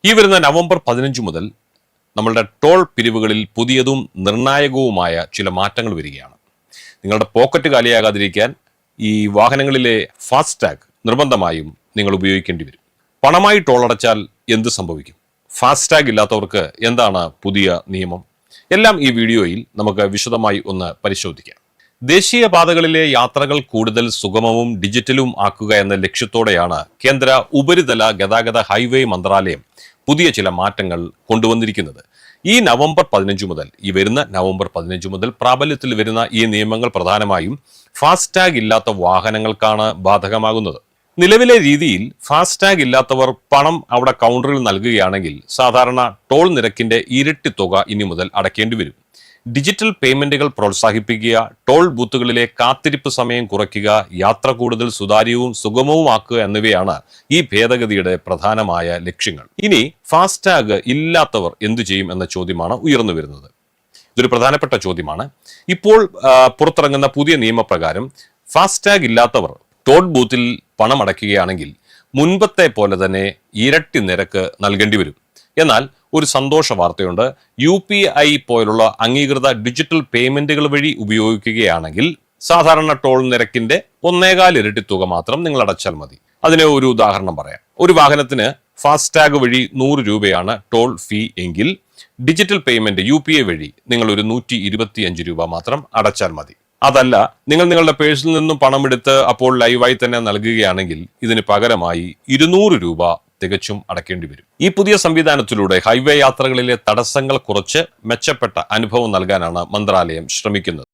ഈ വരുന്ന നവംബർ 15 മുതൽ നമ്മളുടെ ടോൾ പിരിവുകളിൽ പുതിയതും നിർണായകവുമായ ചില മാറ്റങ്ങൾ വരികയാണ്. നിങ്ങളുടെ പോക്കറ്റ് കാലിയാകാതിരിക്കാൻ ഈ വാഹനങ്ങളിലെ ഫാസ്ടാഗ് നിർബന്ധമായും നിങ്ങൾ ഉപയോഗിക്കേണ്ടി വരും. പണമായി ടോൾ അടച്ചാൽ എന്ത് സംഭവിക്കും? ഫാസ്ടാഗ് ഇല്ലാത്തവർക്ക് എന്താണ് പുതിയ നിയമം? എല്ലാം ഈ വീഡിയോയിൽ നമുക്ക് വിശദമായി ഒന്ന് പരിശോധിക്കാം. ദേശീയ പാതകളിലെ യാത്രകൾ കൂടുതൽ സുഗമവും ഡിജിറ്റലും ആക്കുക എന്ന ലക്ഷ്യത്തോടെയാണ് കേന്ദ്ര ഉപരിതല ഗതാഗത ഹൈവേ മന്ത്രാലയം പുതിയ ചില മാറ്റങ്ങൾ കൊണ്ടുവന്നിരിക്കുന്നത്. ഈ വരുന്ന നവംബർ 15 മുതൽ പ്രാബല്യത്തിൽ വരുന്ന ഈ നിയമങ്ങൾ പ്രധാനമായും ഫാസ്ടാഗ് ഇല്ലാത്ത വാഹനങ്ങൾക്കാണ് ബാധകമാകുന്നത്. നിലവിലെ രീതിയിൽ ഫാസ്ടാഗ് ഇല്ലാത്തവർ പണം അവിടെ കൗണ്ടറിൽ നൽകുകയാണെങ്കിൽ സാധാരണ ടോൾ നിരക്കിന്റെ ഇരട്ടി തുക ഇനി മുതൽ അടയ്ക്കേണ്ടി വരും. ഡിജിറ്റൽ പേയ്മെന്റുകൾ പ്രോത്സാഹിപ്പിക്കുക, ടോൾ ബൂത്തുകളിലെ കാത്തിരിപ്പ് സമയം കുറയ്ക്കുക, യാത്ര കൂടുതൽ സുതാര്യവും സുഗമവുമാക്കുക എന്നിവയാണ് ഈ ഭേദഗതിയുടെ പ്രധാനമായ ലക്ഷ്യങ്ങൾ. ഇനി ഫാസ്ടാഗ് ഇല്ലാത്തവർ എന്തു ചെയ്യും എന്ന ചോദ്യമാണ് ഉയർന്നു വരുന്നത്. ഇതൊരു പ്രധാനപ്പെട്ട ചോദ്യമാണ്. ഇപ്പോൾ പുറത്തിറങ്ങുന്ന പുതിയ നിയമപ്രകാരം ഫാസ്ടാഗ് ഇല്ലാത്തവർ ടോൾ ബൂത്തിൽ പണം അടയ്ക്കുകയാണെങ്കിൽ മുൻപത്തെ പോലെ തന്നെ ഇരട്ടി നിരക്ക് നൽകേണ്ടി വരും. എന്നാൽ ഒരു സന്തോഷ വാർത്തയുണ്ട്. UPI പോലുള്ള അംഗീകൃത ഡിജിറ്റൽ പേയ്മെന്റുകൾ വഴി ഉപയോഗിക്കുകയാണെങ്കിൽ സാധാരണ ടോൾ നിരക്കിന്റെ 1.25 ഇരട്ടി തുക മാത്രം നിങ്ങൾ അടച്ചാൽ മതി. അതിന് ഒരു ഉദാഹരണം പറയാം. ഒരു വാഹനത്തിന് ഫാസ്ടാഗ് വഴി 100 രൂപയാണ് ടോൾ ഫീ എങ്കിൽ ഡിജിറ്റൽ പേയ്മെന്റ് UPI വഴി നിങ്ങൾ ഒരു 125 രൂപ മാത്രം അടച്ചാൽ മതി. അതല്ല, നിങ്ങൾ നിങ്ങളുടെ പേഴ്സിൽ നിന്നും പണമെടുത്ത് അപ്പോൾ ലൈവായി തന്നെ നൽകുകയാണെങ്കിൽ ഇതിന് പകരമായി 200 രൂപ തികച്ചും അടയ്ക്കേണ്ടി വരും. ഈ പുതിയ സംവിധാനത്തിലൂടെ ഹൈവേ യാത്രകളിലെ തടസ്സങ്ങൾ കുറച്ച് മെച്ചപ്പെട്ട അനുഭവം നൽകാനാണ് മന്ത്രാലയം ശ്രമിക്കുന്നത്.